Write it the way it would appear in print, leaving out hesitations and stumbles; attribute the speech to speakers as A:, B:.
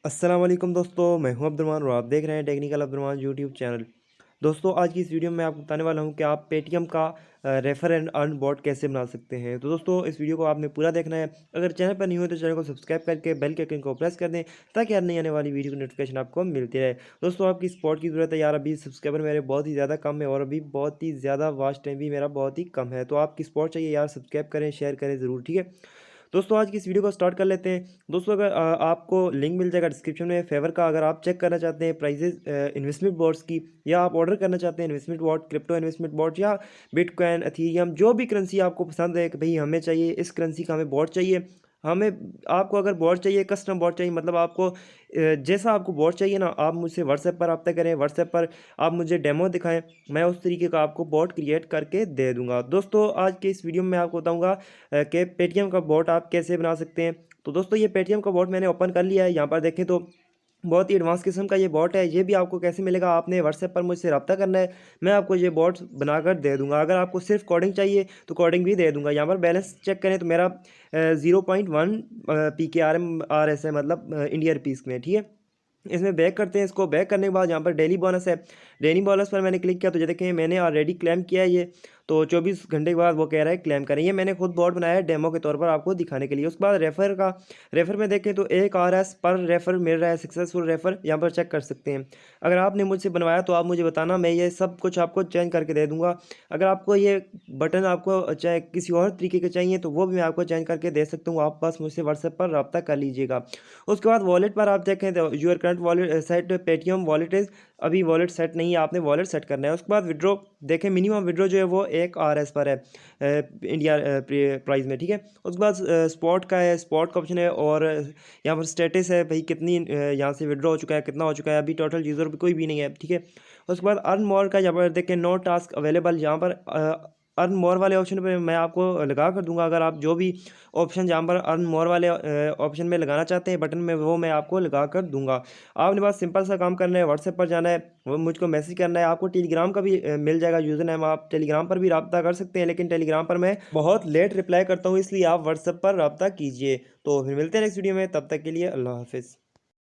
A: अस्सलाम वालेकुम दोस्तों, मैं हूं अब्दुर और आप देख रहे हैं टेक्निकल अब्दुर यूट्यूब चैनल। दोस्तों, आज की इस वीडियो में आपको बताने वाला हूं कि आप पेटीएम का रेफर एंड अर्न बॉट कैसे बना सकते हैं। तो दोस्तों, इस वीडियो को आपने पूरा देखना है। अगर चैनल पर नहीं हो तो चैनल को सब्सक्राइब करके बेल के आइकन को प्रेस कर दें, ताकि हर नई आने वाली वीडियो की नोटिफिकेशन आपको मिलती रहे। दोस्तों, आपकी सपोर्ट की ज़रूरत है यार। अभी सब्सक्राइबर मेरे बहुत ही ज़्यादा कम है और अभी बहुत ही ज़्यादा वॉच टाइम भी मेरा बहुत ही कम है। तो आपकी सपोर्ट चाहिए यार। सब्सक्राइब करें, शेयर करें ज़रूर, ठीक है। दोस्तों, आज की इस वीडियो को स्टार्ट कर लेते हैं। दोस्तों, अगर आपको लिंक मिल जाएगा डिस्क्रिप्शन में फेवर का। अगर आप चेक करना चाहते हैं प्राइजेस इन्वेस्टमेंट बॉट्स की, या आप ऑर्डर करना चाहते हैं investment bot, crypto investment bot या बिटकॉइन, एथीरियम, जो भी करेंसी आपको पसंद है कि भाई हमें चाहिए इस करेंसी का, हमें बॉट चाहिए, हमें आपको अगर बॉट चाहिए, कस्टम बॉट चाहिए, मतलब आपको जैसा आपको बॉट चाहिए ना, आप मुझसे व्हाट्सएप पर रब्ता करें। व्हाट्सएप पर आप मुझे डेमो दिखाएं, मैं उस तरीके का आपको बॉट क्रिएट करके दे दूंगा। दोस्तों, आज के इस वीडियो में आपको बताऊंगा कि पेटीएम का बॉट आप कैसे बना सकते हैं। तो दोस्तों, ये पेटीएम का बॉट मैंने ओपन कर लिया है। यहाँ पर देखें तो बहुत ही एडवांस किस्म का ये बॉट है। ये भी आपको कैसे मिलेगा, आपने व्हाट्सएप पर मुझसे रब्ता करना है, मैं आपको ये बॉट बनाकर दे दूंगा। अगर आपको सिर्फ कोडिंग चाहिए तो कोडिंग भी दे दूंगा। यहाँ पर बैलेंस चेक करें तो मेरा 0.1 PKRS है, मतलब इंडिया रुपीज़ में, ठीक है। इसमें बैक करते हैं। इसको बैक करने के बाद यहाँ पर डेली बोनस है। डेली बोनस पर मैंने क्लिक किया तो ये देखें मैंने ऑलरेडी क्लेम किया है ये। तो 24 घंटे के बाद वो कह रहा है क्लेम करें। ये मैंने खुद बॉट बनाया है डेमो के तौर पर आपको दिखाने के लिए। उसके बाद रेफर का, रेफर में देखें तो 1 RS पर रेफर मिल रहा है। सक्सेसफुल रेफर यहाँ पर चेक कर सकते हैं। अगर आपने मुझसे बनवाया तो आप मुझे बताना, मैं ये सब कुछ आपको चेंज करके दे दूँगा। अगर आपको ये बटन आपको चाहे किसी और तरीके के चाहिए तो वो भी मैं आपको चेंज करके दे सकता हूँ। आप बस मुझसे व्हाट्सएप पर रब्ता कर लीजिएगा। उसके बाद वॉलेट पर आप देखें तो your current wallet set Paytm wallet is, अभी वॉलेट सेट नहीं है, आपने वॉलेट सेट करना है। उसके बाद विड्रॉ देखें, मिनिमम विड्रॉ जो है वो 1 RS पर है इंडिया प्राइस में, ठीक है। उसके बाद स्पॉट का है, स्पॉट का ऑप्शन है, और यहाँ पर स्टेटस है भाई कितनी यहाँ से विड्रॉ हो चुका है, कितना हो चुका है। अभी टोटल यूज़र कोई भी नहीं है, ठीक है। उसके बाद अर्न मोर का यहाँ पर देखें नो टास्क अवेलेबल, यहाँ पर अर्न मोर वाले ऑप्शन पर मैं आपको लगा कर दूंगा। अगर आप जो भी ऑप्शन जहाँ पर अर्न मोर वाले ऑप्शन में लगाना चाहते हैं बटन में, वो मैं आपको लगा कर दूंगा। आपने बस सिंपल सा काम करना है, व्हाट्सएप पर जाना है, वो मुझको मैसेज करना है। आपको टेलीग्राम का भी मिल जाएगा यूज़र नेम, आप टेलीग्राम पर भी रब्ता कर सकते हैं, लेकिन टेलीग्राम पर मैं बहुत लेट रिप्लाई करता हूँ, इसलिए आप व्हाट्सएप पर रब्ता कीजिए। तो फिर मिलते हैं नेक्स्ट वीडियो में, तब तक के लिए अल्लाह हाफिज़।